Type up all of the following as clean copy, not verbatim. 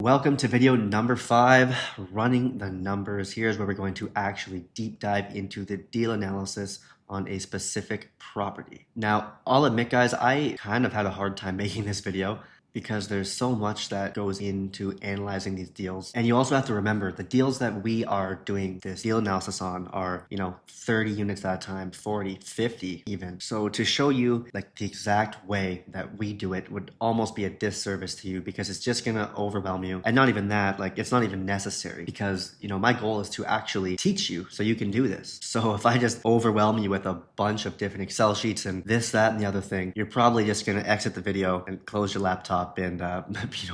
Welcome to video number 5, running the numbers. Here's where we're going to actually deep dive into the deal analysis on a specific property. Now, I'll admit guys, I kind of had a hard time making this video because there's so much that goes into analyzing these deals. And you also have to remember the deals that we are doing this deal analysis on are, 30 units at a time, 40, 50 even. So to show you like the exact way that we do it would almost be a disservice to you because it's just gonna overwhelm you. And not even that, like it's not even necessary because, my goal is to actually teach you so you can do this. So if I just overwhelm you with a bunch of different Excel sheets and this, that, and the other thing, you're probably just gonna exit the video and close your laptop and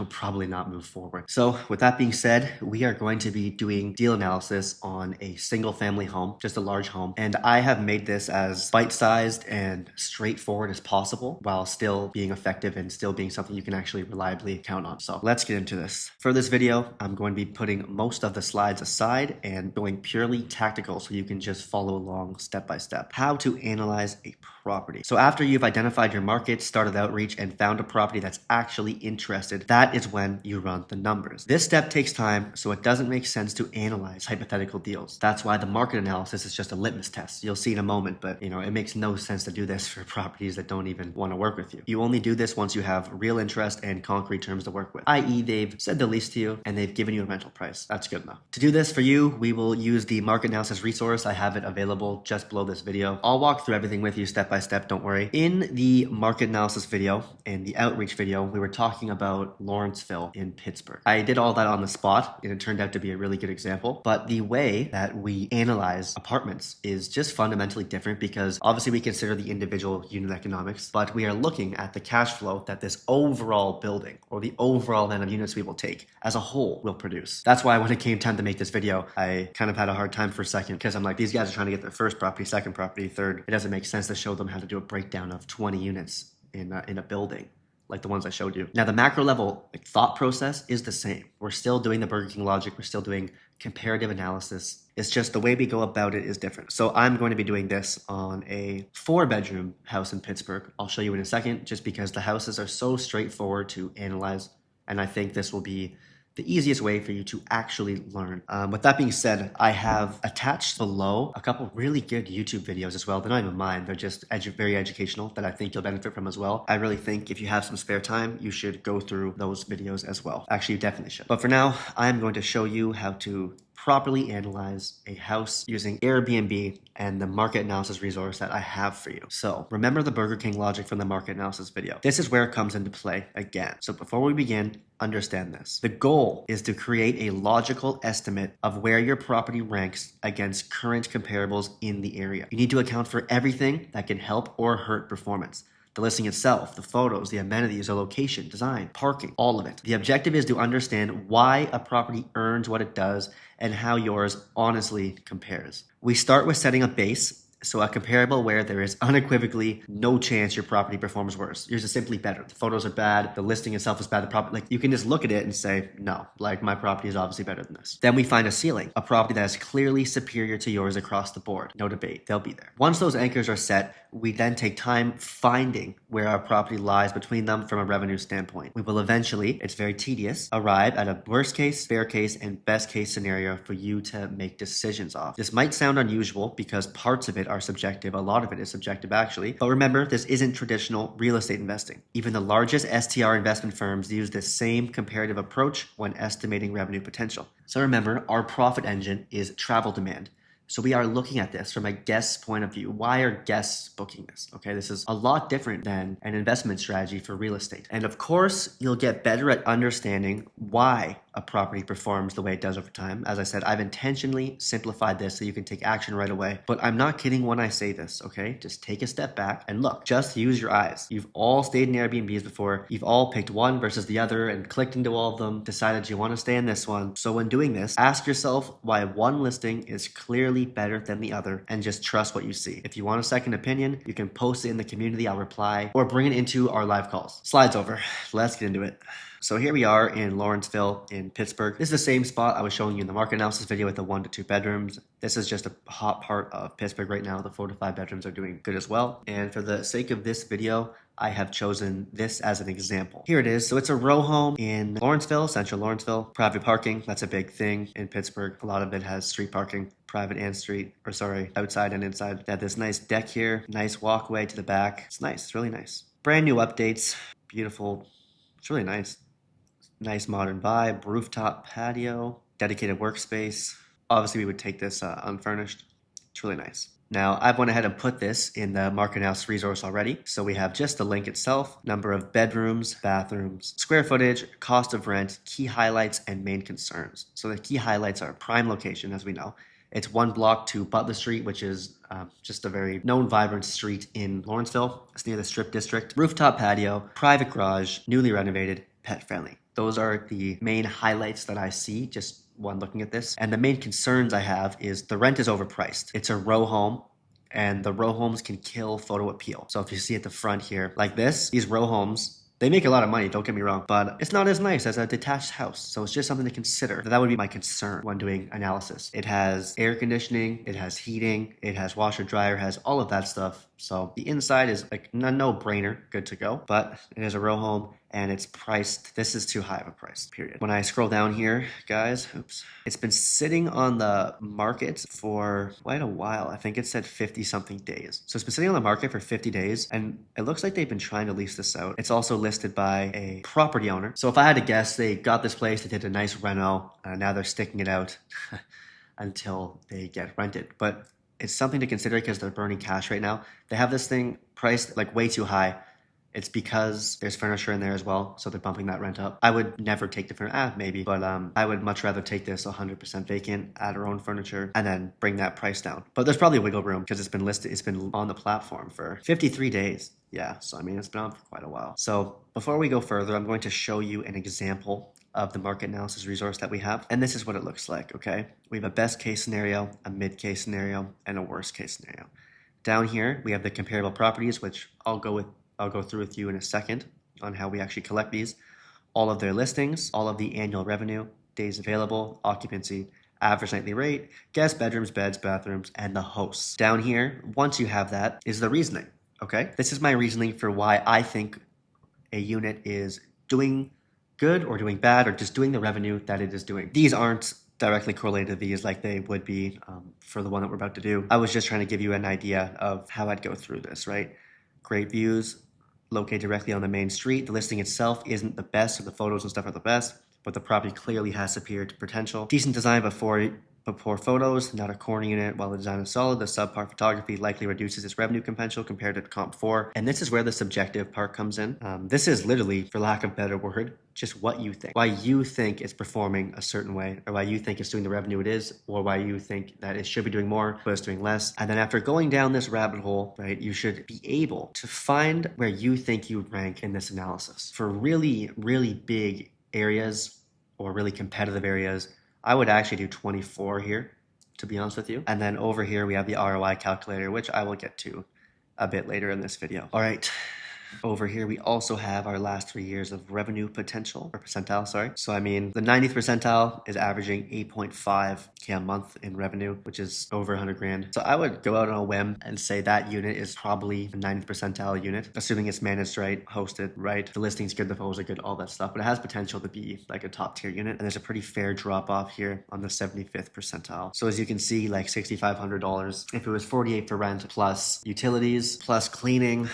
probably not move forward. So with that being said, we are going to be doing deal analysis on a single family home, just a large home. And I have made this as bite-sized and straightforward as possible while still being effective and still being something you can actually reliably count on. So let's get into this. For this video, I'm going to be putting most of the slides aside and going purely tactical so you can just follow along step by step. How to analyze a property. So after you've identified your market, started outreach, and found a property that's actually interested, that is when you run the numbers. This step takes time, so it doesn't make sense to analyze hypothetical deals. That's why the market analysis is just a litmus test. You'll see in a moment, but it makes no sense to do this for properties that don't even want to work with you. You only do this once you have real interest and concrete terms to work with, i.e. they've said the lease to you and they've given you a rental price. That's good enough. To do this for you, we will use the market analysis resource. I have it available just below this video. I'll walk through everything with you step by step, don't worry. In the market analysis video and the outreach video, we were talking about Lawrenceville in Pittsburgh. I did all that on the spot and it turned out to be a really good example. But the way that we analyze apartments is just fundamentally different because obviously we consider the individual unit economics, but we are looking at the cash flow that this overall building or the overall amount of units we will take as a whole will produce. That's why when it came time to make this video, I kind of had a hard time for a second because I'm like, these guys are trying to get their first property, second property, third. It doesn't make sense to show them how to do a breakdown of 20 units in a building like the ones I showed you. Now the macro level thought process is the same. We're still doing the Burger King logic. We're still doing comparative analysis. It's just the way we go about it is different. So I'm going to be doing this on a 4-bedroom house in Pittsburgh. I'll show you in a second just because the houses are so straightforward to analyze. And I think this will be the easiest way for you to actually learn. With that being said, I have attached below a couple really good YouTube videos as well. They're not even mine. They're just very educational that I think you'll benefit from as well. I really think if you have some spare time, you should go through those videos as well. Actually, you definitely should. But for now, I'm going to show you how to properly analyze a house using Airbnb and the market analysis resource that I have for you. So remember the Burger King logic from the market analysis video. This is where it comes into play again. So before we begin, understand this. The goal is to create a logical estimate of where your property ranks against current comparables in the area. You need to account for everything that can help or hurt performance. The listing itself, the photos, the amenities, the location, design, parking, all of it. The objective is to understand why a property earns what it does and how yours honestly compares. We start with setting a base, so a comparable where there is unequivocally no chance your property performs worse. Yours is simply better. The photos are bad, the listing itself is bad, the property, you can just look at it and say, no, my property is obviously better than this. Then we find a ceiling, a property that is clearly superior to yours across the board. No debate, they'll be there. Once those anchors are set, we then take time finding where our property lies between them from a revenue standpoint. We will eventually, it's very tedious, arrive at a worst case, fair case, and best case scenario for you to make decisions off. This might sound unusual because parts of it are subjective. A lot of it is subjective actually. But remember, this isn't traditional real estate investing. Even the largest STR investment firms use this same comparative approach when estimating revenue potential. So remember, our profit engine is travel demand. So we are looking at this from a guest's point of view. Why are guests booking this? Okay, this is a lot different than an investment strategy for real estate. And of course, you'll get better at understanding why a property performs the way it does over time. As I said, I've intentionally simplified this so you can take action right away. But I'm not kidding when I say this, okay? Just take a step back and look. Just use your eyes. You've all stayed in Airbnbs before. You've all picked one versus the other and clicked into all of them, decided you want to stay in this one. So when doing this, ask yourself why one listing is clearly better than the other and just trust what you see. If you want a second opinion, you can post it in the community, I'll reply, or bring it into our live calls. Slides over. Let's get into it. So here we are in Lawrenceville in Pittsburgh. This is the same spot I was showing you in the market analysis video with the 1 to 2 bedrooms. This is just a hot part of Pittsburgh right now. The 4 to 5 bedrooms are doing good as well. And for the sake of this video, I have chosen this as an example. Here it is. So it's a row home in Lawrenceville, central Lawrenceville. Private parking, that's a big thing in Pittsburgh. A lot of it has street parking, private and street, or sorry, outside and inside. They have this nice deck here, nice walkway to the back. It's nice, it's really nice. Brand new updates, beautiful. It's really nice. Nice modern vibe, rooftop patio, dedicated workspace. Obviously, we would take this unfurnished. It's really nice. Now, I've went ahead and put this in the market analysis resource already. So we have just the link itself, number of bedrooms, bathrooms, square footage, cost of rent, key highlights, and main concerns. So the key highlights are prime location, as we know. It's 1 block to Butler Street, which is just a very known, vibrant street in Lawrenceville. It's near the Strip District. Rooftop patio, private garage, newly renovated, pet friendly. Those are the main highlights that I see just when looking at this. And the main concerns I have is the rent is overpriced. It's a row home, and the row homes can kill photo appeal. So if you see at the front here, like this, these row homes, they make a lot of money, don't get me wrong, but it's not as nice as a detached house. So it's just something to consider. That would be my concern when doing analysis. It has air conditioning, it has heating, it has washer dryer, has all of that stuff. So the inside is like a no-brainer, good to go, but it is a row home and it's priced. This is too high of a price, period. When I scroll down here, guys, it's been sitting on the market for quite a while. I think it said 50 something days. So it's been sitting on the market for 50 days and it looks like they've been trying to lease this out. It's also listed by a property owner. So if I had to guess, they got this place, they did a nice reno, now they're sticking it out until they get rented. But it's something to consider because they're burning cash right now. They have this thing priced like way too high. It's because there's furniture in there as well, so they're bumping that rent up. I would never take the furniture, maybe, but I would much rather take this 100% vacant, add our own furniture, and then bring that price down. But there's probably wiggle room because it's been listed, it's been on the platform for 53 days. Yeah, so I mean, it's been on for quite a while. So before we go further, I'm going to show you an example of the market analysis resource that we have. And this is what it looks like, okay? We have a best case scenario, a mid case scenario, and a worst case scenario. Down here, we have the comparable properties, which I'll go through with you in a second on how we actually collect these. All of their listings, all of the annual revenue, days available, occupancy, average nightly rate, guest bedrooms, beds, bathrooms, and the hosts. Down here, once you have that, is the reasoning, okay? This is my reasoning for why I think a unit is doing good or doing bad or just doing the revenue that it is doing. These aren't directly correlated to these like they would be for the one that we're about to do. I was just trying to give you an idea of how I'd go through this, right? Great views, located directly on the main street. The listing itself isn't the best, so the photos and stuff are the best, but the property clearly has superior potential. Decent design but poor photos, not a corner unit. While the design is solid, the subpar photography likely reduces its revenue potential compared to comp 4. And this is where the subjective part comes in. This is literally, for lack of a better word, just what you think. Why you think it's performing a certain way, or why you think it's doing the revenue it is, or why you think that it should be doing more, but it's doing less. And then after going down this rabbit hole, right, you should be able to find where you think you rank in this analysis. For really, really big areas or really competitive areas, I would actually do 24 here, to be honest with you. And then over here, we have the ROI calculator, which I will get to a bit later in this video. All right. Over here, we also have our last 3 years of revenue potential, or percentile, sorry. So, I mean, the 90th percentile is averaging 8.5K a month in revenue, which is over 100 grand. So I would go out on a whim and say that unit is probably the 90th percentile unit, assuming it's managed right, hosted right, the listing's good, the photos are good, all that stuff. But it has potential to be like a top tier unit. And there's a pretty fair drop off here on the 75th percentile. So as you can see, like $6,500. If it was 48 for rent plus utilities, plus cleaning,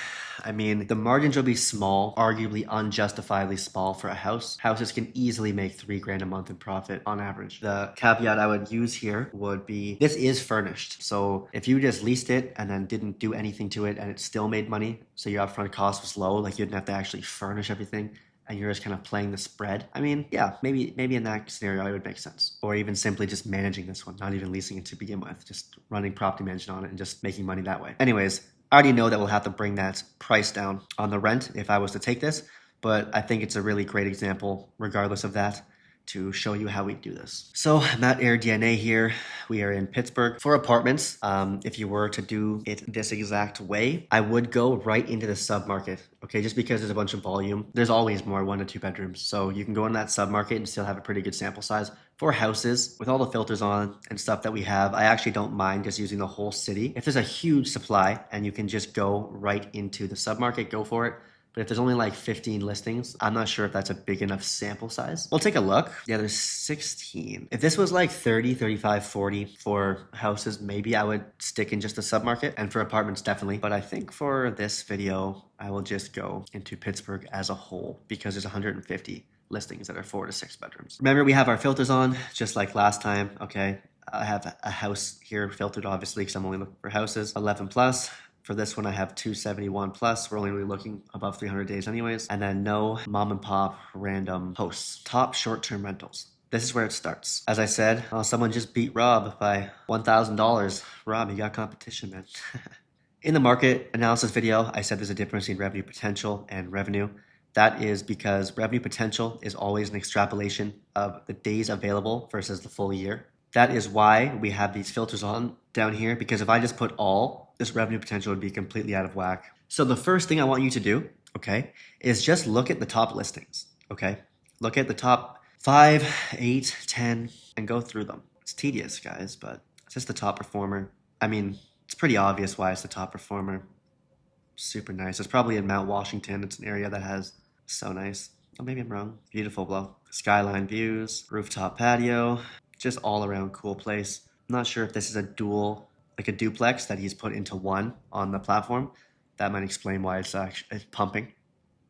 I mean, the margins will be small, arguably unjustifiably small for a house. Houses can easily make 3 grand a month in profit on average. The caveat I would use here would be, this is furnished. So if you just leased it and then didn't do anything to it and it still made money, so your upfront cost was low, like you didn't have to actually furnish everything, and you're just kind of playing the spread. I mean, yeah, maybe in that scenario it would make sense. Or even simply just managing this one, not even leasing it to begin with, just running property management on it and just making money that way. Anyways, I already know that we'll have to bring that price down on the rent if I was to take this, but I think it's a really great example, regardless of that, to show you how we do this. So I'm at AirDNA here. We are in Pittsburgh. For apartments, if you were to do it this exact way, I would go right into the submarket, okay? Just because there's a bunch of volume. There's always more 1 to 2 bedrooms. So you can go in that submarket and still have a pretty good sample size. For houses, with all the filters on and stuff that we have, I actually don't mind just using the whole city. If there's a huge supply and you can just go right into the submarket, go for it. But if there's only like 15 listings, I'm not sure if that's a big enough sample size. We'll take a look. Yeah, there's 16. If this was like 30, 35, 40 for houses, maybe I would stick in just the submarket, and for apartments, definitely. But I think for this video, I will just go into Pittsburgh as a whole because there's 150 listings that are 4 to 6 bedrooms. Remember, we have our filters on just like last time, okay? I have a house here filtered, obviously, because I'm only looking for houses, 11 plus. For this one, I have 271 plus. We're only really looking above 300 days anyways. And then no mom and pop random hosts. Top short-term rentals. This is where it starts. As I said, someone just beat Rob by $1,000. Rob, you got competition, man. In the market analysis video, I said there's a difference in revenue potential and revenue. That is because revenue potential is always an extrapolation of the days available versus the full year. That is why we have these filters on down here, because if I just put all, this revenue potential would be completely out of whack. So the first thing I want you to do, okay, is just look at the top listings, okay? Look at the top 5, 8, 10, and go through them. It's tedious, guys, but it's just the top performer. I mean, it's pretty obvious why it's the top performer. Super nice. It's probably in Mount Washington. It's an area that has so nice. Oh, maybe I'm wrong. Beautiful blow. Skyline views, rooftop patio, just all around cool place. I'm not sure if this is a dual, like a duplex that he's put into one on the platform. That might explain why it's pumping.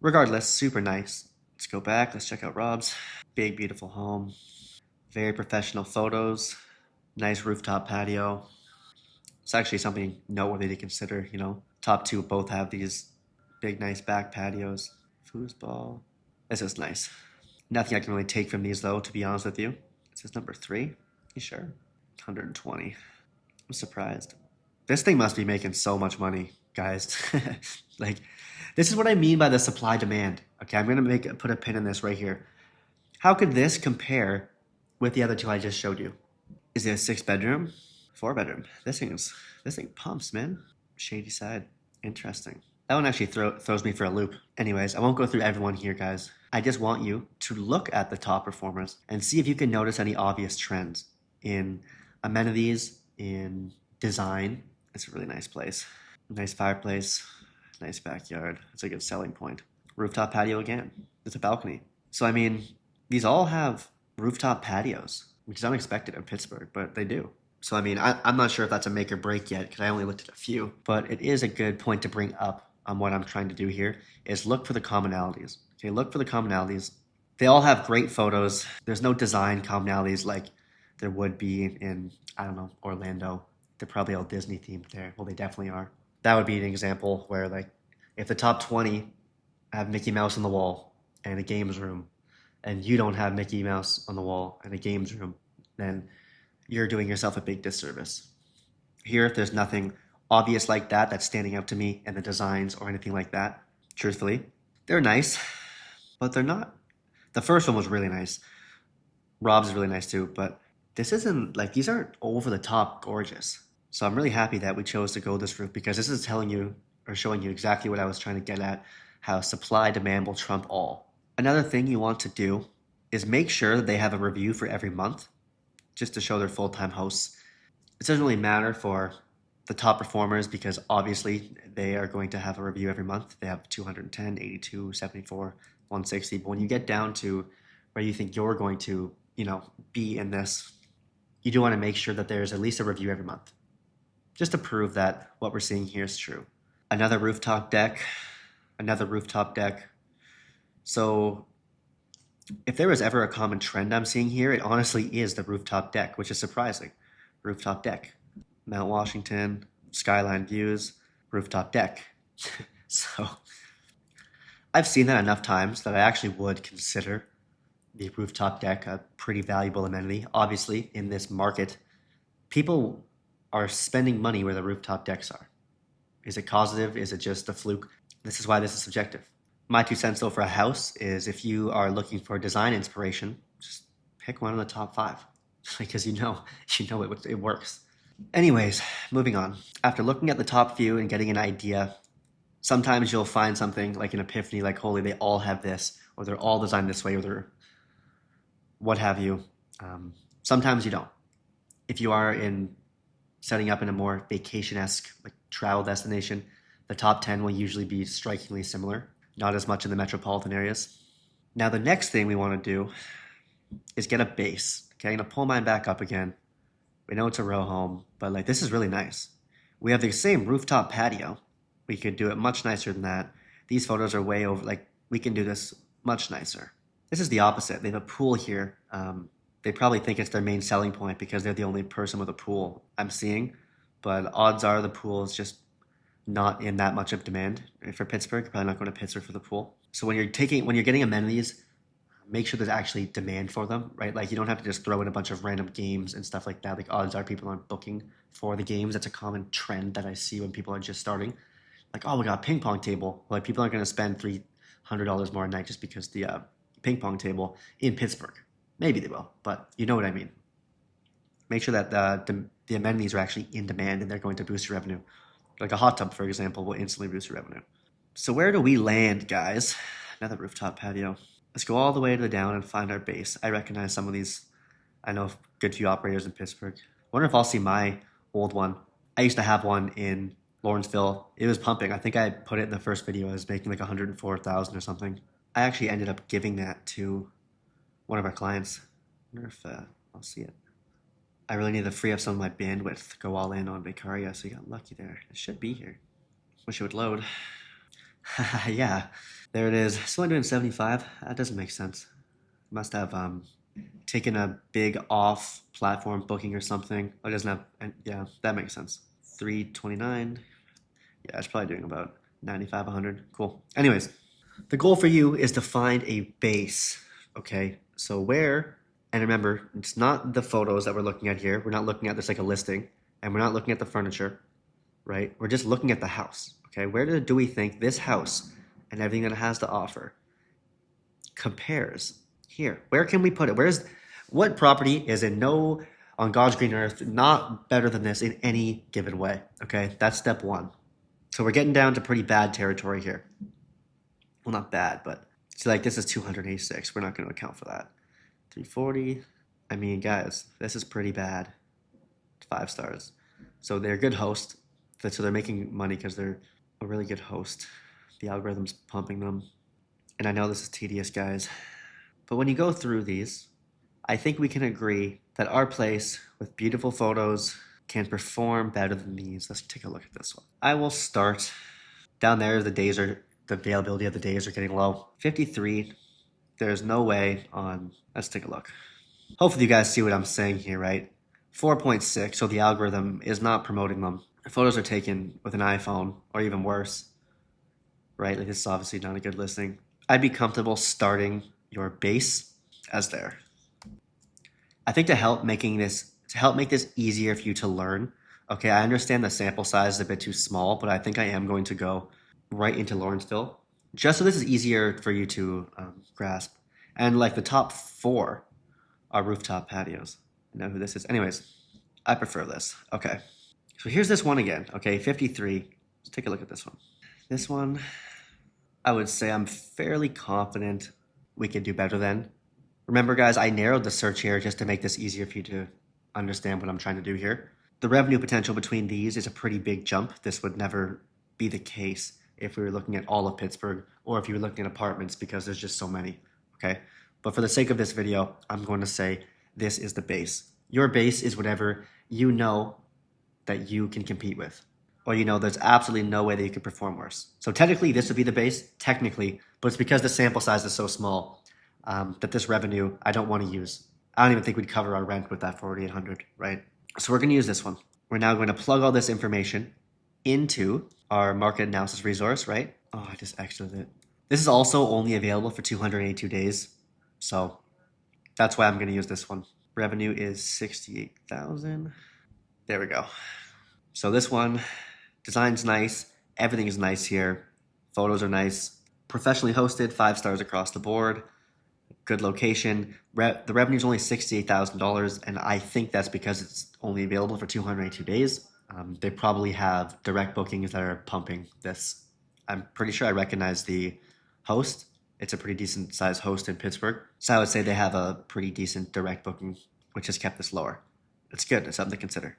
Regardless, super nice. Let's go back. Let's check out Rob's. Big, beautiful home. Very professional photos. Nice rooftop patio. It's actually something noteworthy to consider, you know. Top two both have these big, nice back patios. Foosball. This is nice. Nothing I can really take from these, though, to be honest with you. This is number 3. You sure? 120. I'm surprised. This thing must be making so much money, guys. Like, this is what I mean by the supply demand. Okay, I'm gonna put a pin in this right here. How could this compare with the other two I just showed you? Is it a 6 bedroom? 4 bedroom? This thing pumps, man. Shady side. Interesting. That one actually throws me for a loop. Anyways, I won't go through everyone here, guys. I just want you to look at the top performers and see if you can notice any obvious trends in amenities, in design. It's a really nice place. Nice fireplace, nice backyard. It's a good selling point. Rooftop patio again. It's a balcony. So, I mean, these all have rooftop patios, which is unexpected in Pittsburgh, but they do. So, I mean, I'm not sure if that's a make or break yet because I only looked at a few, but it is a good point to bring up on what I'm trying to do here is look for the commonalities. Okay, look for the commonalities. They all have great photos. There's no design commonalities like there would be in, I don't know, Orlando. They're probably all Disney themed there. Well, they definitely are. That would be an example where, like, if the top 20 have Mickey Mouse on the wall and a games room, and you don't have Mickey Mouse on the wall and a games room, then you're doing yourself a big disservice. Here, if there's nothing obvious like that that's standing out to me in the designs or anything like that, truthfully, they're nice, but they're not. The first one was really nice. Rob's is really nice too, but this isn't, like, these aren't over the top gorgeous. So I'm really happy that we chose to go this route because this is telling you or showing you exactly what I was trying to get at, how supply demand will trump all. Another thing you want to do is make sure that they have a review for every month just to show their full-time hosts. It doesn't really matter for the top performers because obviously they are going to have a review every month. They have 210, 82, 74, 160. But when you get down to where you think you're going to, you know, be in this, you do want to make sure that there's at least a review every month, just to prove that what we're seeing here is true. Another rooftop deck. So if there was ever a common trend I'm seeing here, it honestly is the rooftop deck, which is surprising. Rooftop deck. Mount Washington, skyline views, rooftop deck. So I've seen that enough times that I actually would consider the rooftop deck a pretty valuable amenity. Obviously, in this market, people are spending money where the rooftop decks are. Is it causative? Is it just a fluke? This is why this is subjective. My 2 cents, though, for a house is if you are looking for design inspiration, just pick one of the top 5 because you know it works. Anyways, moving on. After looking at the top few and getting an idea, sometimes you'll find something like an epiphany, like, holy, they all have this, or they're all designed this way, or they're what have you. Sometimes you don't. If you are setting up in a more vacation-esque, like, travel destination, the top 10 will usually be strikingly similar. not as much in the metropolitan areas. Now, the next thing we want to do is get a base. Okay, I'm gonna pull mine back up again. We know it's a row home, but like this is really nice. We have the same rooftop patio. We could do it much nicer than that. These photos are way over, like we can do this much nicer. This is the opposite. They have a pool here. They probably think it's their main selling point because they're the only person with a pool I'm seeing. But odds are the pool is just not in that much of demand for Pittsburgh. You're probably not going to Pittsburgh for the pool. So when you're getting amenities, make sure there's actually demand for them, right? Like you don't have to just throw in a bunch of random games and stuff like that. Like odds are people aren't booking for the games. That's a common trend that I see when people are just starting. Like, oh, we got a ping pong table. Like people aren't going to spend $300 more a night just because the ping pong table in Pittsburgh. Maybe they will, but you know what I mean. Make sure that the amenities are actually in demand and they're going to boost your revenue. Like a hot tub, for example, will instantly boost your revenue. So where do we land, guys? Another rooftop patio. Let's go all the way to the down and find our base. I recognize some of these. I know good few operators in Pittsburgh. Wonder if I'll see my old one. I used to have one in Lawrenceville. It was pumping. I think I put it in the first video. I was making like 104,000 or something. I actually ended up giving that to one of our clients. Wonder if I'll see it. I really need to free up some of my bandwidth. Go all in on Vacarya, so you got lucky there. It should be here. Wish it would load. Yeah, there it is. It's only doing 75. That doesn't make sense. Must have taken a big off-platform booking or something. Oh, it doesn't have. Yeah, that makes sense. 329. Yeah, it's probably doing about 95, 100. Cool. Anyways, the goal for you is to find a base. Okay, so where? And remember, it's not the photos that we're looking at here. We're not looking at this like a listing, and we're not looking at the furniture, right? We're just looking at the house. Okay, where do we think this house and everything that it has to offer compares here? Where can we put it? What property is on God's green earth not better than this in any given way? Okay, that's step one. So we're getting down to pretty bad territory here. Well, not bad, but see, like this is 286. We're not going to account for that. 340. I mean, guys, this is pretty bad. 5 stars. So they're a good host. So they're making money because they're a really good host. The algorithm's pumping them. And I know this is tedious, guys. But when you go through these, I think we can agree that our place with beautiful photos can perform better than these. Let's take a look at this one. I will start down there. The availability of the days are getting low. 53. There's no way on. Let's take a look. Hopefully you guys see what I'm saying here, right? 4.6. So the algorithm is not promoting them. Photos are taken with an iPhone or even worse, right? Like this is obviously not a good listing. I'd be comfortable starting your base as there. I think to help make this easier for you to learn. Okay, I understand the sample size is a bit too small, but I think I am going to go right into Lawrenceville just so this is easier for you to grasp. And like the top 4 are rooftop patios. I know who this is. Anyways, I prefer this. Okay. So here's this one again. Okay, 53. Let's take a look at this one. This one, I would say I'm fairly confident we could do better than. Remember, guys, I narrowed the search here just to make this easier for you to understand what I'm trying to do here. The revenue potential between these is a pretty big jump. This would never be the case if we were looking at all of Pittsburgh or if you were looking at apartments because there's just so many, okay? But for the sake of this video, I'm going to say this is the base. Your base is whatever you know that you can compete with. Or there's absolutely no way that you could perform worse. So technically, this would be the base, technically, but it's because the sample size is so small that this revenue I don't want to use. I don't even think we'd cover our rent with that 4,800, right? So we're going to use this one. We're now going to plug all this information into our market analysis resource, right? Oh, I just exited it. This is also only available for 282 days. So that's why I'm going to use this one. Revenue is 68,000. There we go. So this one, design's nice. Everything is nice here. Photos are nice. Professionally hosted, 5 stars across the board. Good location. The revenue is only $68,000, and I think that's because it's only available for 282 days. They probably have direct bookings that are pumping this. I'm pretty sure I recognize the host. It's a pretty decent sized host in Pittsburgh. So I would say they have a pretty decent direct booking, which has kept this lower. It's good. It's something to consider.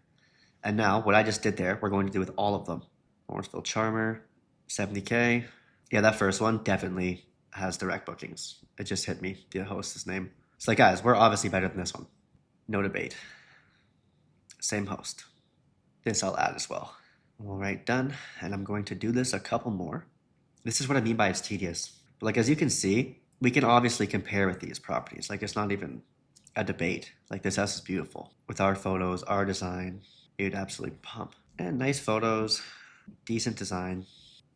And now what I just did there, we're going to do with all of them. Lawrenceville Charmer, 70K. Yeah, that first one definitely has direct bookings. It just hit me, the host's name. It's like, guys, we're obviously better than this one. No debate. Same host. This I'll add as well. All right, done. And I'm going to do this a couple more. This is what I mean by it's tedious. But like, as you can see, we can obviously compare with these properties. Like, it's not even a debate. Like, this house is beautiful. With our photos, our design, it'd absolutely pump. And nice photos, decent design.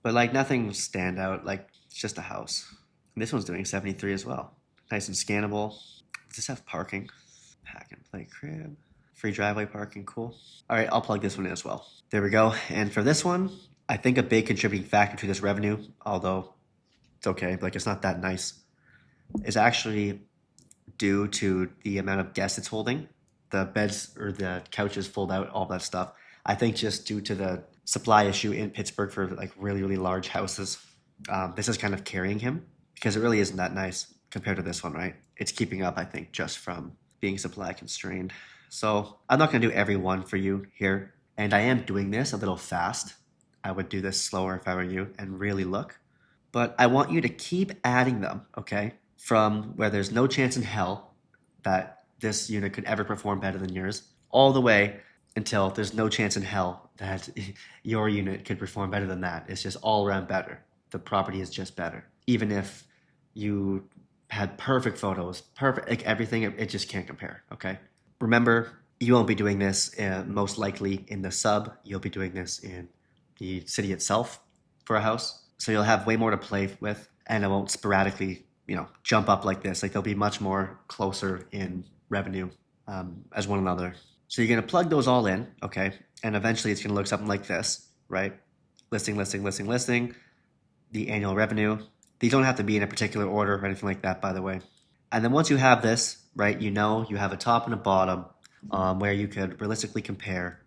But like, nothing stand out. Like, it's just a house. And this one's doing 73 as well. Nice and scannable. Does this have parking? Pack and play crib. Free driveway parking, cool. All right, I'll plug this one in as well. There we go. And for this one, I think a big contributing factor to this revenue, although it's okay, like it's not that nice, is actually due to the amount of guests it's holding. The beds or the couches fold out, all that stuff. I think just due to the supply issue in Pittsburgh for like really, really large houses, this is kind of carrying him because it really isn't that nice compared to this one, right? It's keeping up, I think, just from being supply constrained. So I'm not going to do every one for you here. And I am doing this a little fast. I would do this slower if I were you and really look. But I want you to keep adding them, okay? From where there's no chance in hell that this unit could ever perform better than yours, all the way until there's no chance in hell that your unit could perform better than that. It's just all around better. The property is just better. Even if you had perfect photos, perfect, like everything, it just can't compare, okay? Remember, you won't be doing this most likely in the sub. You'll be doing this in the city itself for a house. So you'll have way more to play with, and it won't sporadically, jump up like this. Like they'll be much more closer in revenue as one another. So you're going to plug those all in, okay? And eventually it's going to look something like this, right? Listing, listing, listing, listing, the annual revenue. These don't have to be in a particular order or anything like that, by the way. And then once you have this, right, you have a top and a bottom where you could realistically compare.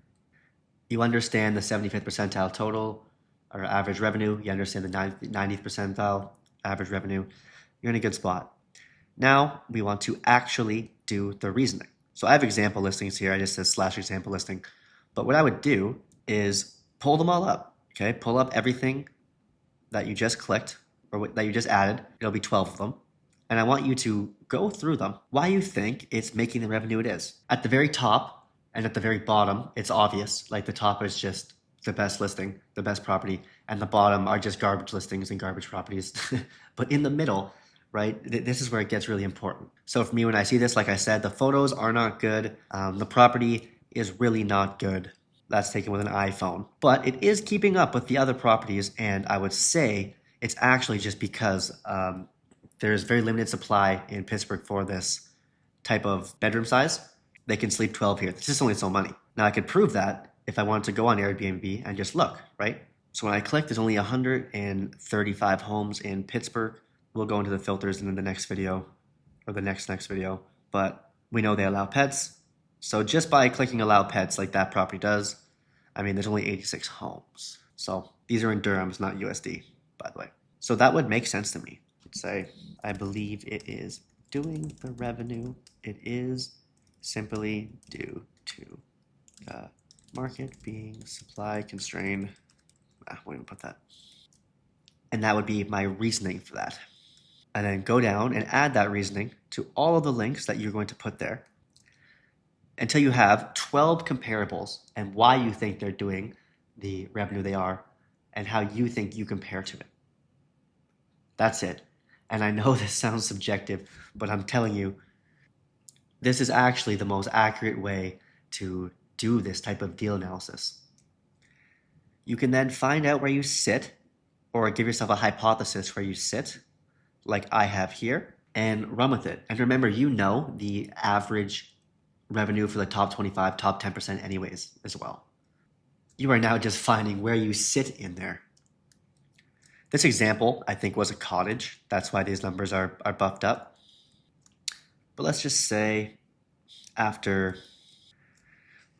You understand the 75th percentile total or average revenue. You understand the 90th percentile average revenue. You're in a good spot. Now we want to actually do the reasoning. So I have example listings here. I just said / example listing. But what I would do is pull them all up. Okay, pull up everything that you just clicked or that you just added. It'll be 12 of them. And I want you to go through them. Why you think it's making the revenue it is. At the very top and at the very bottom, it's obvious. Like the top is just the best listing, the best property, and the bottom are just garbage listings and garbage properties. But in the middle, right, this is where it gets really important. So for me, when I see this, like I said, the photos are not good. The property is really not good. That's taken with an iPhone. But it is keeping up with the other properties, and I would say it's actually just because there's very limited supply in Pittsburgh for this type of bedroom size. They can sleep 12 here. It's just only so money. Now I could prove that if I wanted to go on Airbnb and just look, right? So when I click, there's only 135 homes in Pittsburgh. We'll go into the filters in the next video or the next video, but we know they allow pets. So just by clicking allow pets like that property does, there's only 86 homes. So these are in dirhams, not USD, by the way. So that would make sense to me. Say, I believe it is doing the revenue. It is simply due to the market being supply constrained. I won't even put that. And that would be my reasoning for that. And then go down and add that reasoning to all of the links that you're going to put there until you have 12 comparables and why you think they're doing the revenue they are and how you think you compare to it. That's it. And I know this sounds subjective, but I'm telling you, this is actually the most accurate way to do this type of deal analysis. You can then find out where you sit or give yourself a hypothesis where you sit, like I have here, and run with it. And remember, the average revenue for the top 25, top 10% anyways as well. You are now just finding where you sit in there. This example, I think, was a cottage. That's why these numbers are buffed up. But let's just say after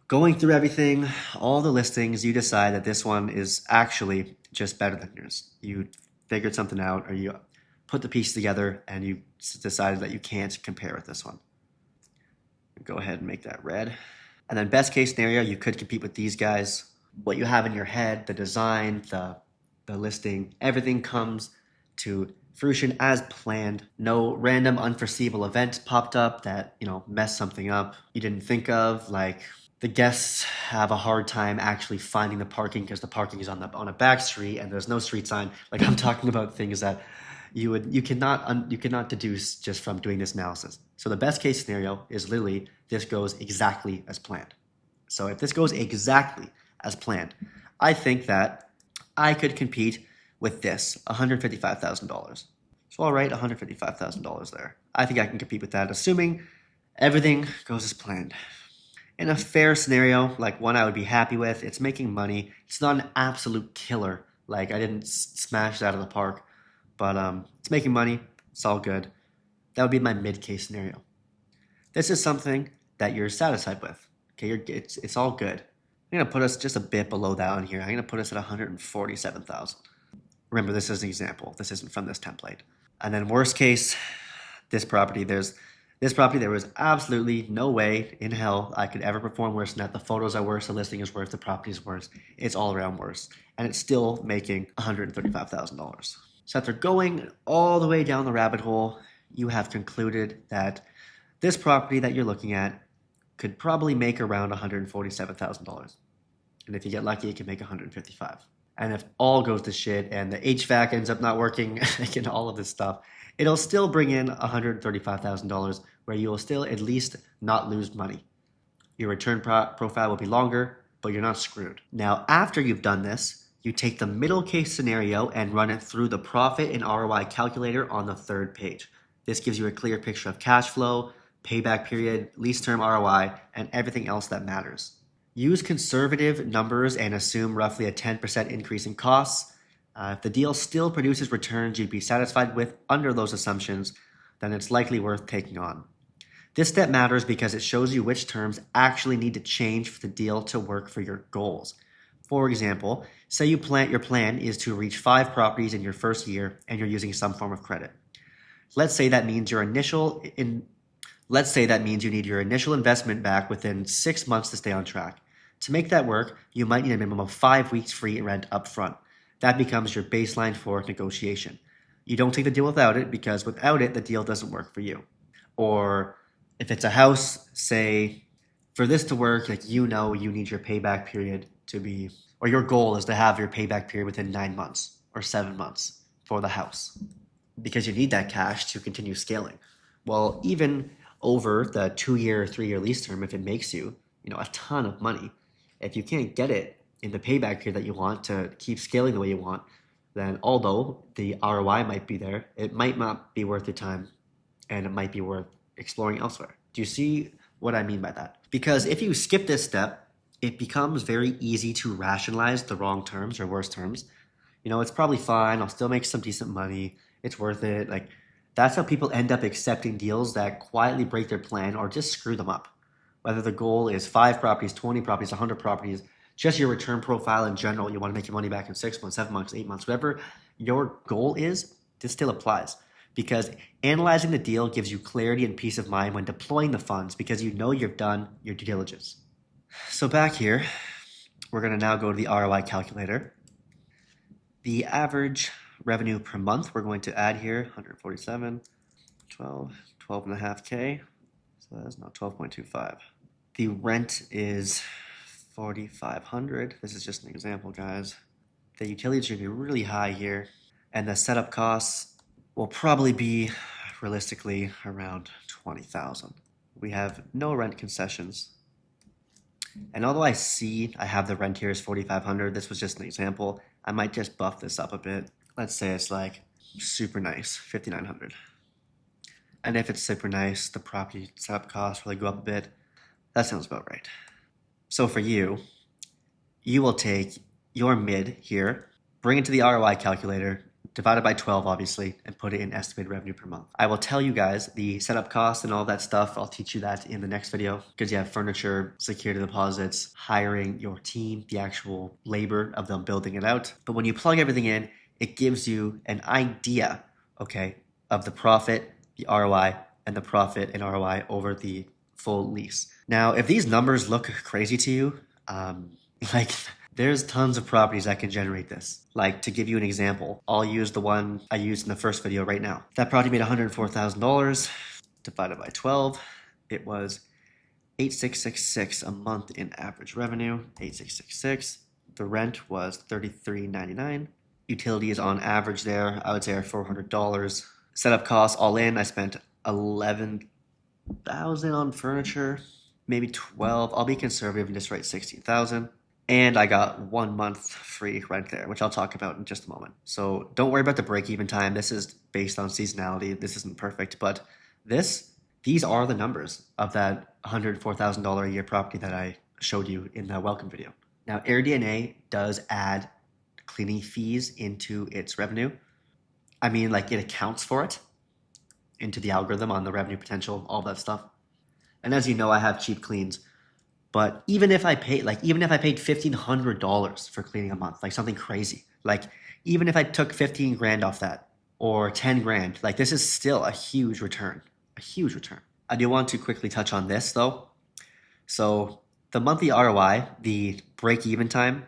going through everything, all the listings, you decide that this one is actually just better than yours. You figured something out or you put the piece together and you decided that you can't compare with this one. Go ahead and make that red. And then best case scenario, you could compete with these guys. What you have in your head, the design, the listing, everything comes to fruition as planned. No random unforeseeable event popped up that, messed something up you didn't think of, like the guests have a hard time actually finding the parking because the parking is on a back street and there's no street sign. Like, I'm talking about things that you cannot deduce just from doing this analysis. So the best case scenario is literally this goes exactly as planned. So if this goes exactly as planned, I think that I could compete with this $155,000. So I'll write $155,000 there. I think I can compete with that, assuming everything goes as planned. In a fair scenario, like one I would be happy with, it's making money. It's not an absolute killer. Like, I didn't smash it out of the park, but it's making money. It's all good. That would be my mid-case scenario. This is something that you're satisfied with. Okay, it's all good. I'm gonna put us just a bit below that on here. I'm gonna put us at 147,000. Remember, this is an example. This isn't from this template. And then worst case, this property, there was absolutely no way in hell I could ever perform worse than that. The photos are worse, the listing is worse, the property is worse. It's all around worse. And it's still making $135,000. So after going all the way down the rabbit hole, you have concluded that this property that you're looking at could probably make around $147,000. And if you get lucky, it can make $155,000. And if all goes to shit and the HVAC ends up not working and all of this stuff, it'll still bring in $135,000 where you will still at least not lose money. Your return profile will be longer, but you're not screwed. Now, after you've done this, you take the middle case scenario and run it through the profit and ROI calculator on the third page. This gives you a clear picture of cash flow, payback period, lease term ROI, and everything else that matters. Use conservative numbers and assume roughly a 10% increase in costs. If the deal still produces returns you'd be satisfied with under those assumptions, then it's likely worth taking on. This step matters because it shows you which terms actually need to change for the deal to work for your goals. For example, say your plan is to reach 5 properties in your first year and you're using some form of credit. Let's say that means you need your initial investment back within 6 months to stay on track. To make that work, you might need a minimum of 5 weeks free rent up front. That becomes your baseline for negotiation. You don't take the deal without it because without it, the deal doesn't work for you. Or if it's a house, say, for this to work, you need your payback period to be, or your goal is to have your payback period within 9 months or 7 months for the house because you need that cash to continue scaling. Well, even over the 2-year or 3-year lease term, if it makes you, a ton of money, if you can't get it in the payback period that you want to keep scaling the way you want, then although the ROI might be there, it might not be worth your time and it might be worth exploring elsewhere. Do you see what I mean by that? Because if you skip this step, it becomes very easy to rationalize the wrong terms or worse terms. It's probably fine. I'll still make some decent money. It's worth it. That's how people end up accepting deals that quietly break their plan or just screw them up. Whether the goal is 5 properties, 20 properties, 100 properties, just your return profile in general, you want to make your money back in 6 months, 7 months, 8 months, whatever your goal is, this still applies. Because analyzing the deal gives you clarity and peace of mind when deploying the funds because you've done your due diligence. So back here, we're going to now go to the ROI calculator. The average revenue per month, we're going to add here 147, 12.5K. So that's now 12.25. The rent is 4,500. This is just an example, guys. The utilities should be really high here, and the setup costs will probably be realistically around 20,000. We have no rent concessions. And although I have the rent here is 4,500, this was just an example. I might just buff this up a bit. Let's say it's super nice, 5,900. And if it's super nice, the property setup costs will go up a bit. That sounds about right. So for you will take your mid here, bring it to the ROI calculator, divide it by 12, obviously, and put it in estimated revenue per month. I will tell you guys the setup costs and all that stuff. I'll teach you that in the next video because you have furniture, security deposits, hiring your team, the actual labor of them building it out. But when you plug everything in, it gives you an idea, of the profit, the ROI, and the profit and ROI over the full lease. Now, if these numbers look crazy to you, There's tons of properties that can generate this. Like, to give you an example, I'll use the one I used in the first video right now. That property made $104,000 divided by 12. It was 8666 a month in average revenue. 8666. The rent was $33.99. Utilities on average there, I would say, are $400. Setup costs all in, I spent $11,000 on furniture, maybe 12. I'll be conservative and just write 16,000. And I got 1 month free rent there, which I'll talk about in just a moment. So don't worry about the break-even time. This is based on seasonality. This isn't perfect, but these are the numbers of that $104,000 a year property that I showed you in the welcome video. Now, AirDNA does add cleaning fees into its revenue. I mean, like, it accounts for it into the algorithm on the revenue potential, all that stuff. And as you know, I have cheap cleans. But even if I paid $1,500 for cleaning a month, like something crazy, like even if I took 15 grand off that or 10 grand, like this is still a huge return, a huge return. I do want to quickly touch on this though. So the monthly ROI, the break-even time,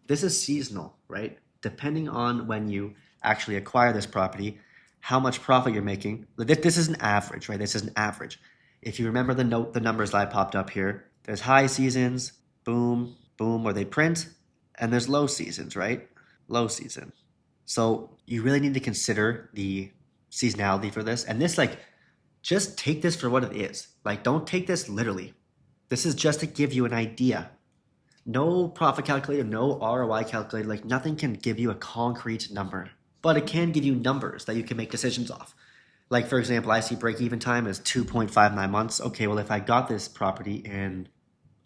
this is seasonal, right? Depending on when you actually acquire this property, how much profit you're making. This is an average, right? This is an average. If you remember the numbers that I popped up here, there's high seasons, boom, boom, where they print, and there's low seasons, right? Low season. So you really need to consider the seasonality for this. And this, like, just take this for what it is. Like, don't take this literally. This is just to give you an idea. No profit calculator, no ROI calculator, like nothing can give you a concrete number, but it can give you numbers that you can make decisions off. Like, for example, I see break-even time is 2.59 months. Okay, well, if I got this property in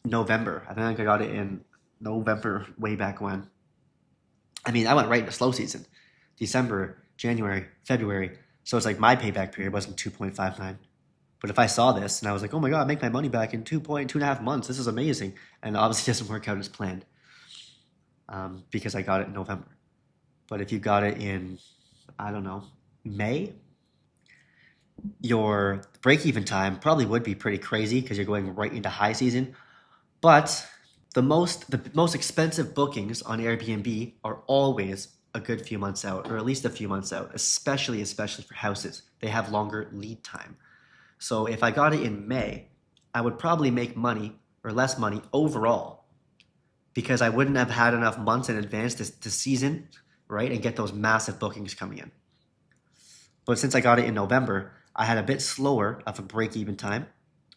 November, I think I got it in November way back when. I mean, I went right into slow season. December, January, February. So it's like my payback period wasn't 2.59. But if I saw this and I was like, oh my God, I make my money back in 2.5 months. This is amazing. And obviously it doesn't work out as planned because I got it in November. But if you got it in, I don't know, May, your break-even time probably would be pretty crazy because you're going right into high season. But the most expensive bookings on Airbnb are always a good few months out, or at least a few months out, especially for houses. They have longer lead time. So if I got it in May, I would probably make money or less money overall because I wouldn't have had enough months in advance to season, right, and get those massive bookings coming in. But since I got it in November, I had a bit slower of a break-even time,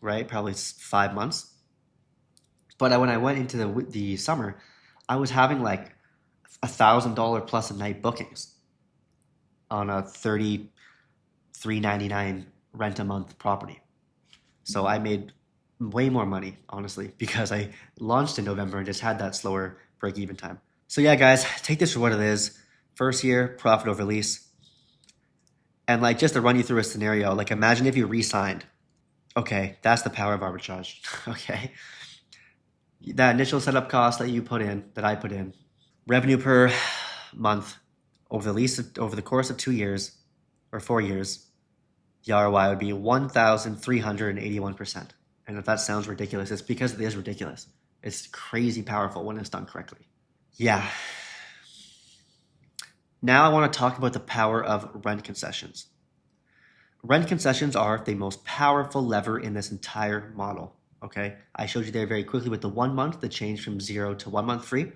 right? Probably 5 months. But when I went into the summer, I was having like $1,000 plus a night bookings on a $33.99 rent a month property. So I made way more money, honestly, because I launched in November and just had that slower break-even time. So yeah, guys, take this for what it is. First year, profit over lease. And like, just to run you through a scenario, like imagine if you re-signed. Okay, that's the power of arbitrage. Okay. That initial setup cost that I put in, revenue per month over the course of 2 years or 4 years, the ROI would be 1,381%. And if that sounds ridiculous, it's because it is ridiculous. It's crazy powerful when it's done correctly. Yeah. Now I want to talk about the power of rent concessions. Rent concessions are the most powerful lever in this entire model. Okay, I showed you there very quickly with the 1 month, the change from 0 to 1 month free.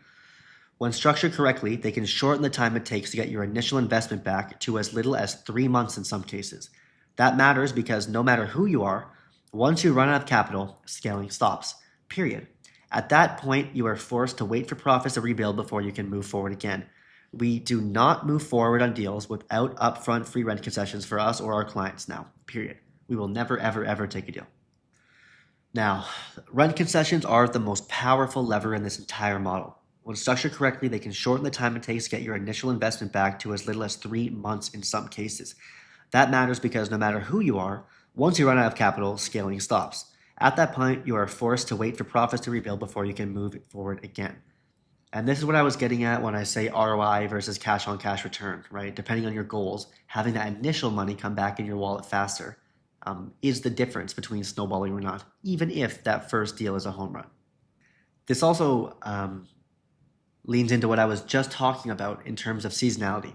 When structured correctly, they can shorten the time it takes to get your initial investment back to as little as 3 months in some cases. That matters because no matter who you are, once you run out of capital, scaling stops, period. At that point, you are forced to wait for profits to rebuild before you can move forward again. We do not move forward on deals without upfront free rent concessions for us or our clients now, period. We will never, ever, ever take a deal. Now, rent concessions are the most powerful lever in this entire model. When structured correctly, they can shorten the time it takes to get your initial investment back to as little as 3 months in some cases. That matters because no matter who you are, once you run out of capital, scaling stops. At that point, you are forced to wait for profits to rebuild before you can move forward again. And this is what I was getting at when I say ROI versus cash on cash return, right? Depending on your goals, having that initial money come back in your wallet faster is the difference between snowballing or not, even if that first deal is a home run. This also leans into what I was just talking about in terms of seasonality.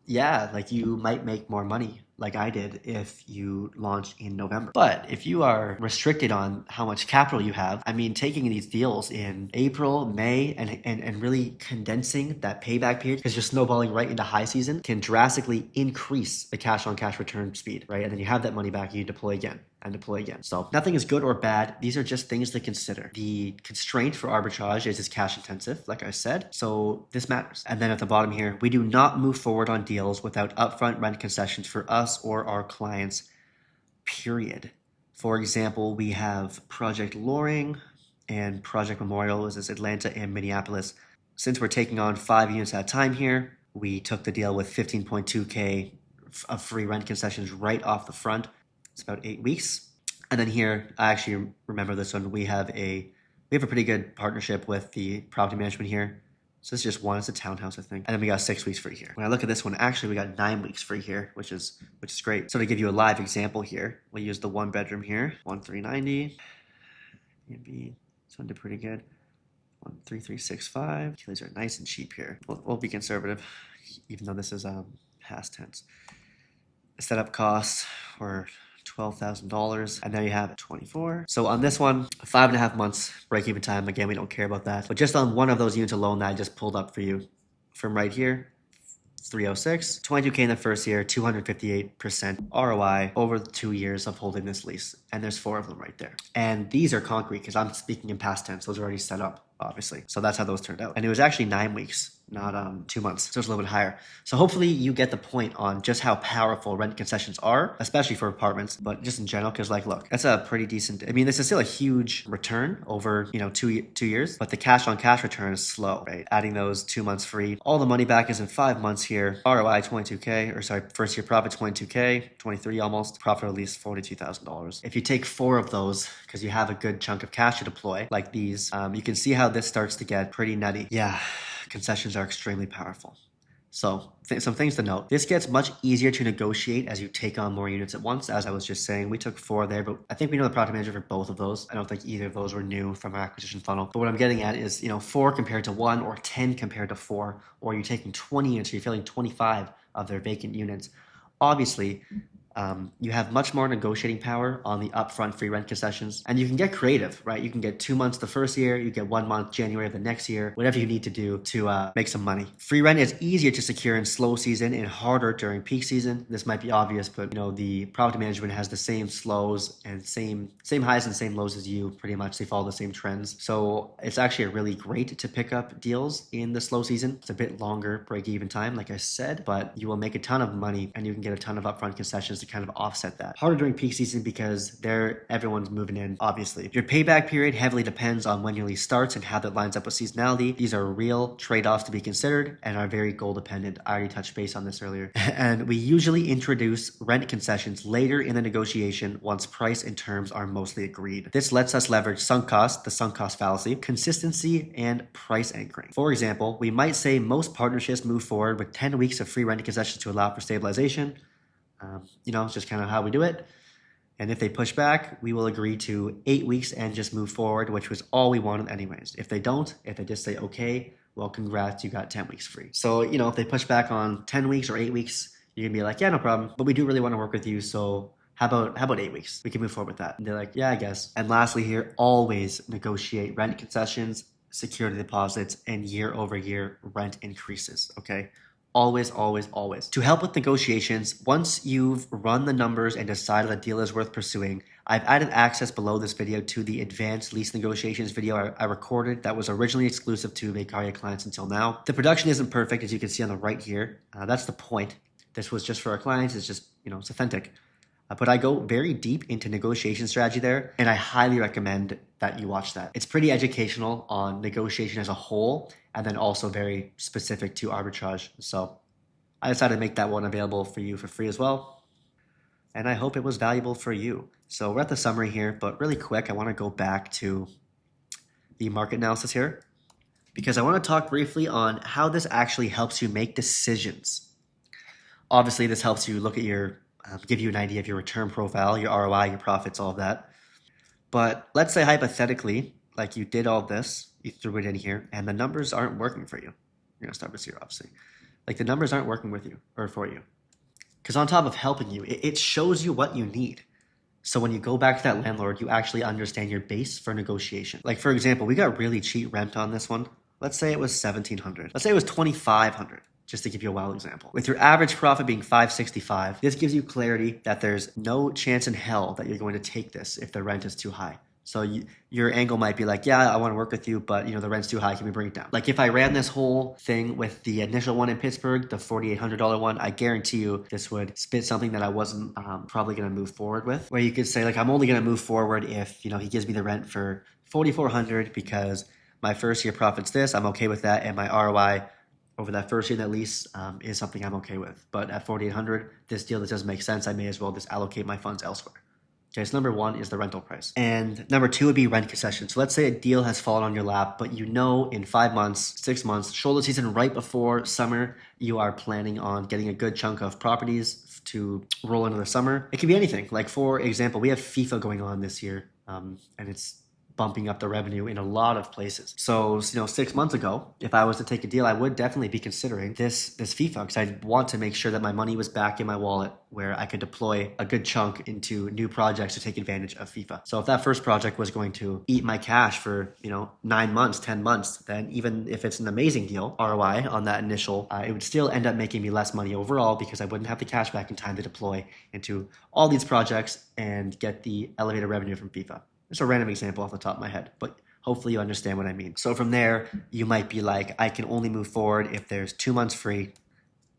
Yeah, like you might make more money like I did if you launch in November. But if you are restricted on how much capital you have, I mean, taking these deals in April, May, and really condensing that payback period because you're snowballing right into high season can drastically increase the cash on cash return speed, right? And then you have that money back, you deploy again and deploy again. So nothing is good or bad. These are just things to consider. The constraint for arbitrage is it's cash intensive, like I said. So this matters. And then at the bottom here, we do not move forward on deals without upfront rent concessions for us or our clients, period. For example, we have Project Loring and Project Memorial is Atlanta and Minneapolis. Since we're taking on 5 units at a time here, we took the deal with 15.2K of free rent concessions right off the front. It's about 8 weeks. And then here, I actually remember this one. We have a pretty good partnership with the property management here. So this is just one. It's a townhouse, I think. And then we got 6 weeks free here. When I look at this one, actually we got 9 weeks free here, which is great. So to give you a live example here, we'll use the 1 bedroom here, 1,390. Airbnb, this one did pretty good. 1,3365. These are nice and cheap here. We'll be conservative, even though this is past tense. The setup costs were $12,000, and there you have it, 24. So on this one, 5.5 months break even time. Again, we don't care about that. But just on one of those units alone that I just pulled up for you from right here, 306, 22K in the first year, 258% ROI over the 2 years of holding this lease. And there's 4 of them right there. And these are concrete because I'm speaking in past tense. Those are already set up, obviously. So that's how those turned out. And it was actually 9 weeks, not 2 months. So it's a little bit higher. So hopefully you get the point on just how powerful rent concessions are, especially for apartments, but just in general, because like, look, that's a pretty decent, I mean, this is still a huge return over, 2 years, but the cash on cash return is slow, right? Adding those 2 months free, all the money back is in 5 months here. ROI 22K, or sorry, first year profit 22K, 23 almost, profit at least $42,000. If you take 4 of those, because you have a good chunk of cash to deploy, like these, you can see how this starts to get pretty nutty. Yeah, concessions are extremely powerful. So some things to note. This gets much easier to negotiate as you take on more units at once. As I was just saying, we took 4 there, but I think we know the property manager for both of those. I don't think either of those were new from our acquisition funnel. But what I'm getting at is, 4 compared to 1 or 10 compared to 4, or you're taking 20 units, you're filling 25 of their vacant units. Obviously, you have much more negotiating power on the upfront free rent concessions, and you can get creative, right? You can get 2 months the first year, you get 1 month January of the next year, whatever you need to do to make some money. Free rent is easier to secure in slow season and harder during peak season. This might be obvious, but the property management has the same slows and same highs and same lows as you. Pretty much, they follow the same trends. So it's actually really great to pick up deals in the slow season. It's a bit longer break even time, like I said, but you will make a ton of money and you can get a ton of upfront concessions to kind of offset that. Harder during peak season because everyone's moving in, obviously. Your payback period heavily depends on when your lease starts and how that lines up with seasonality. These are real trade-offs to be considered and are very goal dependent. I already touched base on this earlier. And we usually introduce rent concessions later in the negotiation once price and terms are mostly agreed. This lets us leverage sunk cost, the sunk cost fallacy, consistency, and price anchoring. For example, we might say most partnerships move forward with 10 weeks of free rent concessions to allow for stabilization. It's just kind of how we do it. And if they push back, we will agree to 8 weeks and just move forward, which was all we wanted anyways. If they don't, if they just say, okay, well, congrats, you got 10 weeks free. So, if they push back on 10 weeks or 8 weeks, you're gonna be like, yeah, no problem, but we do really want to work with you. So how about 8 weeks? We can move forward with that. And they're like, yeah, I guess. And lastly here, always negotiate rent concessions, security deposits, and year over year rent increases, okay? Always, always, always. To help with negotiations, once you've run the numbers and decided a deal is worth pursuing, I've added access below this video to the advanced lease negotiations video I recorded that was originally exclusive to Vacarya clients until now. The production isn't perfect, as you can see on the right here. That's the point. This was just for our clients. It's just, it's authentic. But I go very deep into negotiation strategy there, and I highly recommend that you watch that. It's pretty educational on negotiation as a whole, and then also very specific to arbitrage. So I decided to make that one available for you for free as well. And I hope it was valuable for you. So we're at the summary here, but really quick, I want to go back to the market analysis here because I want to talk briefly on how this actually helps you make decisions. Obviously, this helps you look at give you an idea of your return profile, your ROI, your profits, all of that. But let's say hypothetically, like you did all this you threw it in here and the numbers aren't working for you. You're gonna start with 0, obviously. Like the numbers aren't working with you or for you. Because on top of helping you, it shows you what you need. So when you go back to that landlord, you actually understand your base for negotiation. Like for example, we got really cheap rent on this one. Let's say it was $1,700. Let's say it was $2,500, just to give you a wild example. With your average profit being $565, this gives you clarity that there's no chance in hell that you're going to take this if the rent is too high. So your angle might be like, yeah, I want to work with you, but the rent's too high. Can we bring it down? Like if I ran this whole thing with the initial one in Pittsburgh, the $4,800 one, I guarantee you this would spit something that I wasn't probably going to move forward with. Where you could say like, I'm only going to move forward if he gives me the rent for $4,400 because my first year profit's this. I'm okay with that, and my ROI over that first year in that lease is something I'm okay with. But at $4,800, this deal that doesn't make sense. I may as well just allocate my funds elsewhere. Okay, so number one is the rental price. And number two would be rent concession. So let's say a deal has fallen on your lap, but in 5 months, 6 months, shoulder season right before summer, you are planning on getting a good chunk of properties to roll into the summer. It could be anything. Like for example, we have FIFA going on this year, and it's bumping up the revenue in a lot of places. So 6 months ago, if I was to take a deal, I would definitely be considering this FIFA because I want to make sure that my money was back in my wallet where I could deploy a good chunk into new projects to take advantage of FIFA. So if that first project was going to eat my cash for 9 months, 10 months, then even if it's an amazing deal, ROI on that initial, it would still end up making me less money overall because I wouldn't have the cash back in time to deploy into all these projects and get the elevated revenue from FIFA. It's a random example off the top of my head, but hopefully you understand what I mean. So from there, you might be like, I can only move forward if there's 2 months free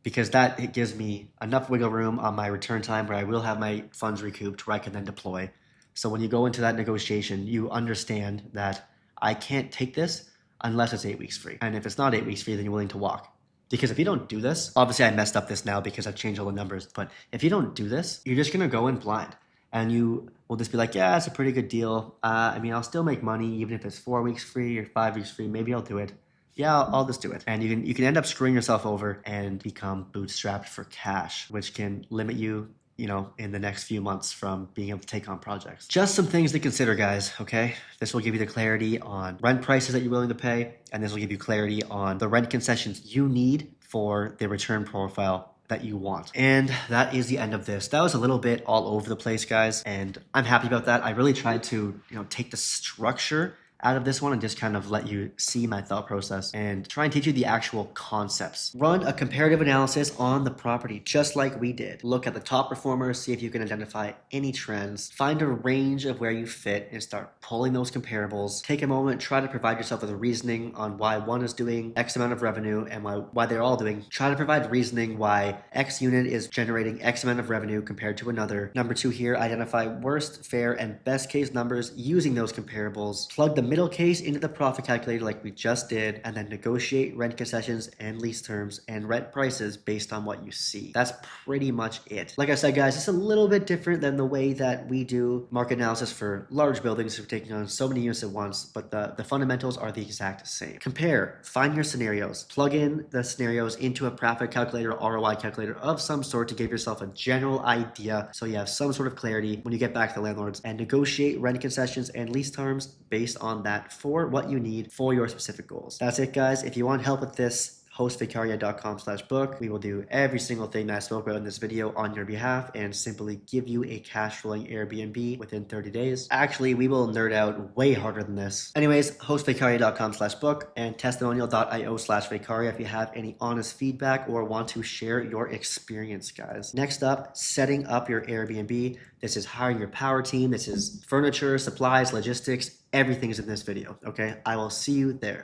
because it gives me enough wiggle room on my return time where I will have my funds recouped where I can then deploy. So when you go into that negotiation, you understand that I can't take this unless it's 8 weeks free. And if it's not 8 weeks free, then you're willing to walk. Because if you don't do this, obviously I messed up this now because I've changed all the numbers, but if you don't do this, you're just gonna go in blind. And you will just be like, yeah, it's a pretty good deal. I'll still make money even if it's 4 weeks free or 5 weeks free. Maybe I'll do it. Yeah, I'll just do it. And you can end up screwing yourself over and become bootstrapped for cash, which can limit you, in the next few months from being able to take on projects. Just some things to consider, guys, okay? This will give you the clarity on rent prices that you're willing to pay, and this will give you clarity on the rent concessions you need for the return profile that you want. And that is the end of this. That was a little bit all over the place, guys, and I'm happy about that. I really tried to, take the structure out of this one and just kind of let you see my thought process and try and teach you the actual concepts. Run a comparative analysis on the property just like we did. Look at the top performers, see if you can identify any trends, find a range of where you fit and start pulling those comparables. Take a moment, try to provide yourself with a reasoning on why one is doing X amount of revenue and why they're all doing. Try to provide reasoning why X unit is generating X amount of revenue compared to another. Number two here, identify worst, fair, and best case numbers using those comparables. Plug the middle case into the profit calculator like we just did, and then negotiate rent concessions and lease terms and rent prices based on what you see. That's pretty much it. Like I said, guys, it's a little bit different than the way that we do market analysis for large buildings who are taking on so many units at once, but the fundamentals are the exact same. Compare, find your scenarios, plug in the scenarios into a profit calculator or ROI calculator of some sort to give yourself a general idea so you have some sort of clarity when you get back to the landlords, and negotiate rent concessions and lease terms based on that for what you need for your specific goals. That's it, guys. If you want help with this, host vacarya.com/book. We will do every single thing that I spoke about in this video on your behalf and simply give you a cash flowing Airbnb within 30 days. Actually, we will nerd out way harder than this. Anyways, host vacarya.com/book and testimonial.io/Vacarya if you have any honest feedback or want to share your experience, guys. Next up, setting up your Airbnb. This is hiring your power team. This is furniture, supplies, logistics. Everything is in this video, okay? I will see you there.